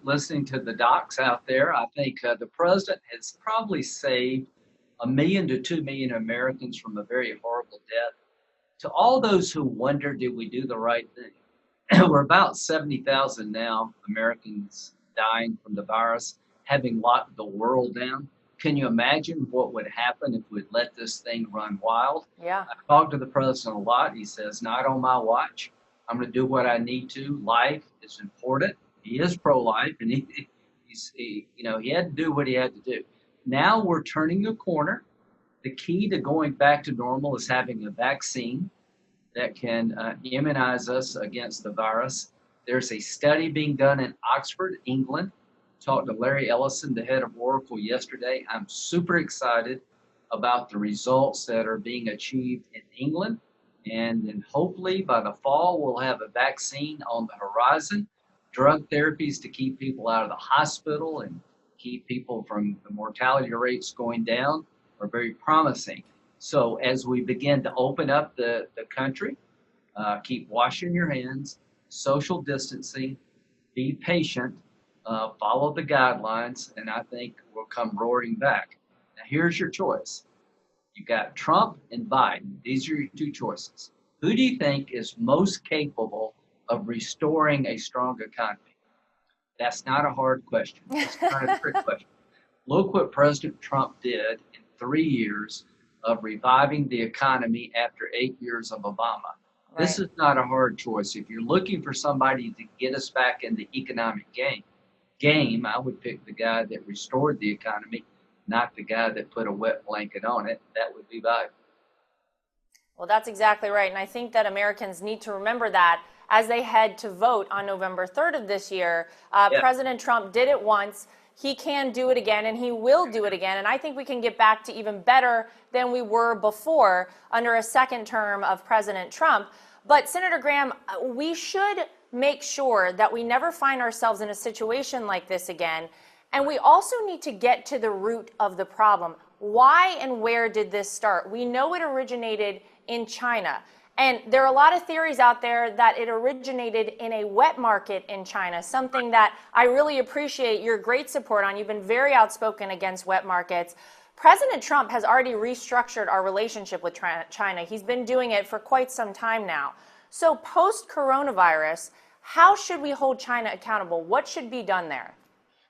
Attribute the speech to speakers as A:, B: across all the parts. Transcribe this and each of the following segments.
A: listening to the docs out there. I think the president has probably saved 1 million to 2 million Americans from a very horrible death. To all those who wonder, did we do the right thing? We're about 70,000 now Americans dying from the virus, having locked the world down. Can you imagine what would happen if we'd let this thing run wild?
B: Yeah.
A: I talked to the president a lot. He says, not on my watch. I'm going to do what I need to. Life is important. He is pro-life, and he had to do what he had to do. Now we're turning the corner. The key to going back to normal is having a vaccine that can immunize us against the virus. There's a study being done in Oxford, England. Talked to Larry Ellison, the head of Oracle, yesterday. I'm super excited about the results that are being achieved in England. And then hopefully by the fall, we'll have a vaccine on the horizon, drug therapies to keep people out of the hospital and keep people from the mortality rates going down are very promising. So as we begin to open up the country, keep washing your hands, social distancing, be patient, follow the guidelines, and I think we'll come roaring back. Now here's your choice. You got Trump and Biden. These are your two choices. Who do you think is most capable of restoring a strong economy? That's not a hard question. It's not a trick question. Look what President Trump did in 3 years of reviving the economy after 8 years of Obama.
B: Right.
A: This is not a hard choice. If you're looking for somebody to get us back in the economic game, I would pick the guy that restored the economy, not the guy that put a wet blanket on it. That would be Biden.
B: Well, that's exactly right. And I think that Americans need to remember that as they head to vote on November 3rd of this year.
A: Yeah.
B: President Trump did it once. He can do it again, and he will do it again. And I think we can get back to even better than we were before under a second term of President Trump. But Senator Graham, we should make sure that we never find ourselves in a situation like this again. And we also need to get to the root of the problem. Why and where did this start? We know it originated in China. And there are a lot of theories out there that it originated in a wet market in China, something that I really appreciate your great support on. You've been very outspoken against wet markets. President Trump has already restructured our relationship with China. He's been doing it for quite some time now. So post-coronavirus, how should we hold China accountable? What should be done there?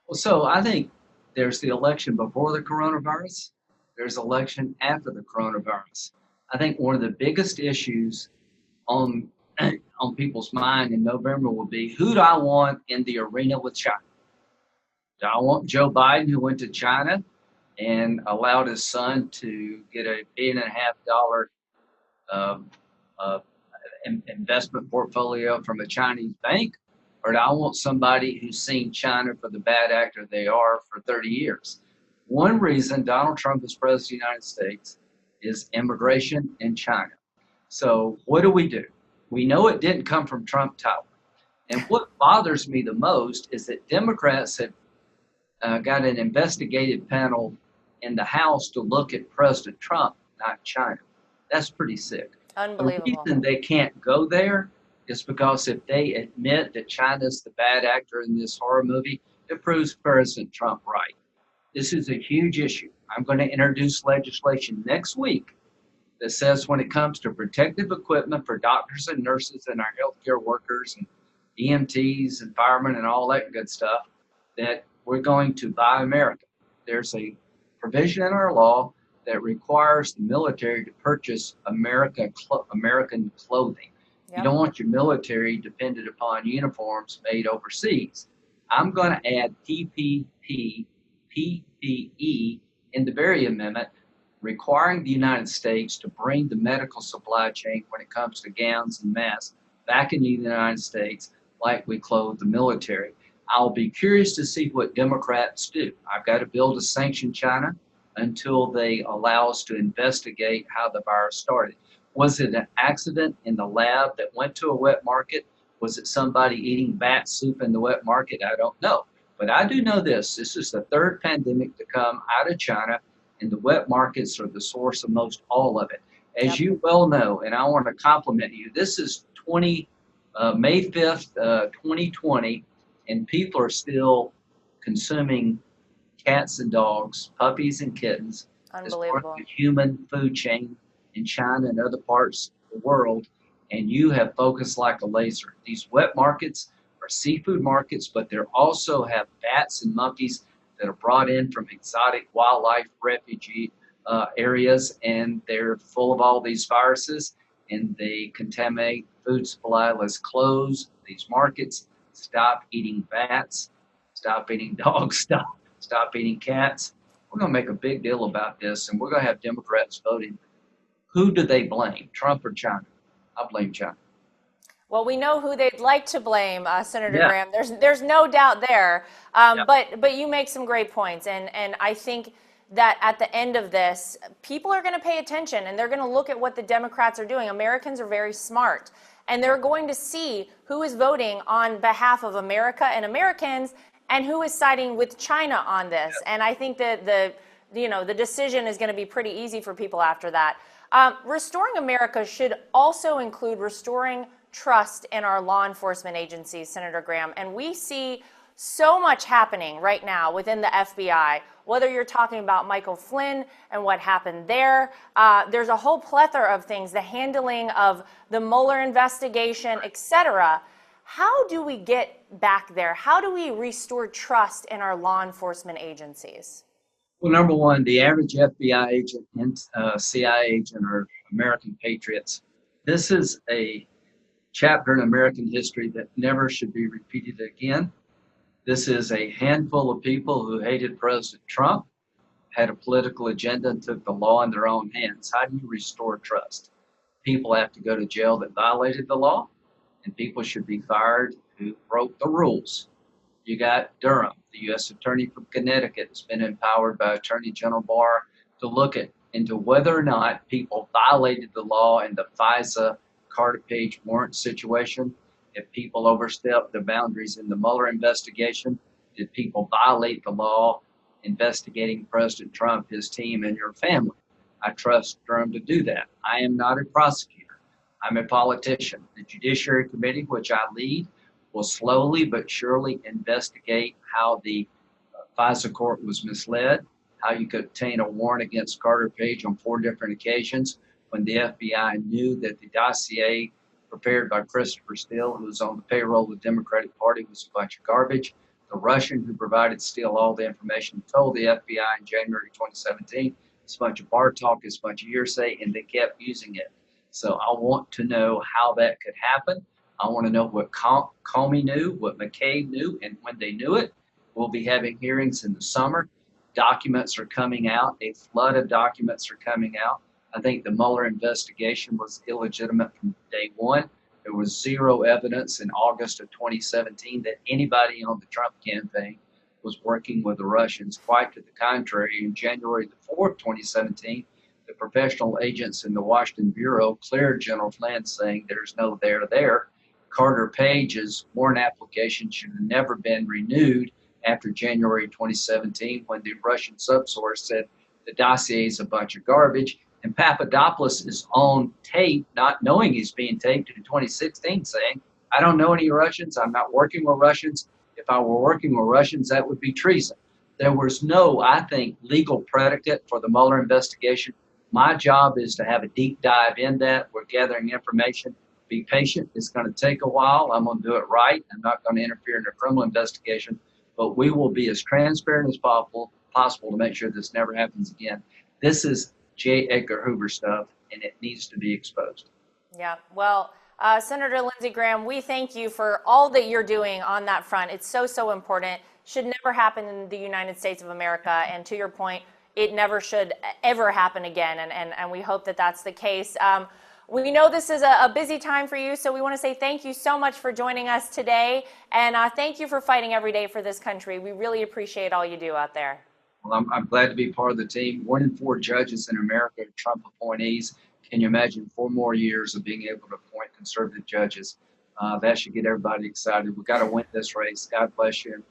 A: Well, so I think there's the election before the coronavirus. There's election after the coronavirus. I think one of the biggest issues on people's mind in November will be, who do I want in the arena with China? Do I want Joe Biden, who went to China and allowed his son to get $1.5 billion investment portfolio from a Chinese bank? Or do I want somebody who's seen China for the bad actor they are for 30 years? One reason Donald Trump is president of the United States is immigration in China. So what do? We know it didn't come from Trump Tower. And what bothers me the most is that Democrats have got an investigative panel in the House to look at President Trump, not China. That's pretty sick.
B: Unbelievable.
A: The reason they can't go there is because if they admit that China's the bad actor in this horror movie, it proves President Trump right. This is a huge issue. I'm going to introduce legislation next week that says when it comes to protective equipment for doctors and nurses and our healthcare workers and EMTs and firemen and all that good stuff, that we're going to buy American. There's a provision in our law that requires the military to purchase American clothing.
B: Yep.
A: You don't want your military dependent upon uniforms made overseas. I'm going to add PPE in the very amendment, requiring the United States to bring the medical supply chain when it comes to gowns and masks back in the United States like we clothe the military. I'll be curious to see what Democrats do. I've got a bill to sanction China until they allow us to investigate how the virus started. Was it an accident in the lab that went to a wet market? Was it somebody eating bat soup in the wet market? I don't know. But I do know this. This is the third pandemic to come out of China, and the wet markets are the source of most all of it. As you well know, and I want to compliment you, this is May 5th, 2020, and people are still consuming cats and dogs, puppies and kittens as part of
B: Unbelievable.
A: the human food chain in China and other parts of the world. And you have focused like a laser. These wet markets are seafood markets, but they also have bats and monkeys that are brought in from exotic wildlife refugee areas, and they're full of all these viruses, and they contaminate food supply. Let's close these markets. Stop eating bats. Stop eating dogs. Stop eating cats. We're going to make a big deal about this, and we're going to have Democrats voting. Who do they blame, Trump or China? I blame China.
B: Well, we know who they'd like to blame, Senator
A: Yeah,
B: Graham. There's no doubt there.
A: yeah.
B: But you make some great points, and I think that at the end of this, people are going to pay attention and they're going to look at what the Democrats are doing. Americans are very smart, and they're going to see who is voting on behalf of America and Americans, and who is siding with China on this. And I think that the decision is going to be pretty easy for people after that. Restoring America should also include restoring trust in our law enforcement agencies, Senator Graham. And we see so much happening right now within the FBI, whether you're talking about Michael Flynn and what happened there. There's a whole plethora of things, the handling of the Mueller investigation, etc. How do we get back there? How do we restore trust in our law enforcement agencies?
A: Well, number one, the average FBI agent and CIA agent are American patriots. This is a chapter in American history that never should be repeated again. This is a handful of people who hated President Trump, had a political agenda, and took the law in their own hands. How do you restore trust? People have to go to jail that violated the law, and people should be fired who broke the rules. You got Durham, the U.S. Attorney from Connecticut, has been empowered by Attorney General Barr to look into whether or not people violated the law in the FISA Carter Page warrant situation. If people overstepped the boundaries in the Mueller investigation, did people violate the law investigating President Trump, his team, and your family? I trust Durham to do that. I am not a prosecutor. I'm a politician. The Judiciary Committee, which I lead, will slowly but surely investigate how the FISA court was misled, how you could obtain a warrant against Carter Page on 4 different occasions when the FBI knew that the dossier prepared by Christopher Steele, who was on the payroll of the Democratic Party, was a bunch of garbage. The Russian who provided Steele all the information told the FBI in January 2017, it's a bunch of bar talk, it's a bunch of hearsay, and they kept using it. So I want to know how that could happen. I want to know what Comey knew, what McCabe knew, and when they knew it. We'll be having hearings in the summer. Documents are coming out. A flood of documents are coming out. I think the Mueller investigation was illegitimate from day one. There was zero evidence in August of 2017 that anybody on the Trump campaign was working with the Russians. Quite to the contrary, in January the 4th, 2017, the professional agents in the Washington Bureau cleared General Flynn, saying there's no there. Carter Page's warrant application should have never been renewed after January 2017, when the Russian subsource said the dossier is a bunch of garbage. And Papadopoulos is on tape, not knowing he's being taped in 2016, saying, I don't know any Russians. I'm not working with Russians. If I were working with Russians, that would be treason. There was no, I think, legal predicate for the Mueller investigation. My job is to have a deep dive in that. We're gathering information. Be patient. It's going to take a while. I'm going to do it right. I'm not going to interfere in a criminal investigation, but we will be as transparent as possible to make sure this never happens again. This is J. Edgar Hoover stuff, and it needs to be exposed.
B: Yeah, well, Senator Lindsey Graham, we thank you for all that you're doing on that front. It's so important. Should never happen in the United States of America, and to your point, it never should ever happen again, and we hope that that's the case. We know this is a busy time for you, so we want to say thank you so much for joining us today, and thank you for fighting every day for this country. We really appreciate all you do out there.
A: Well, I'm glad to be part of the team. 1 in 4 judges in America are Trump appointees. Can you imagine 4 more years of being able to appoint conservative judges? That should get everybody excited. We've got to win this race. God bless you.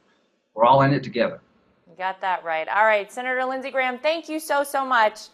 A: We're all in it together.
B: You got that right. All right, Senator Lindsey Graham, thank you so much.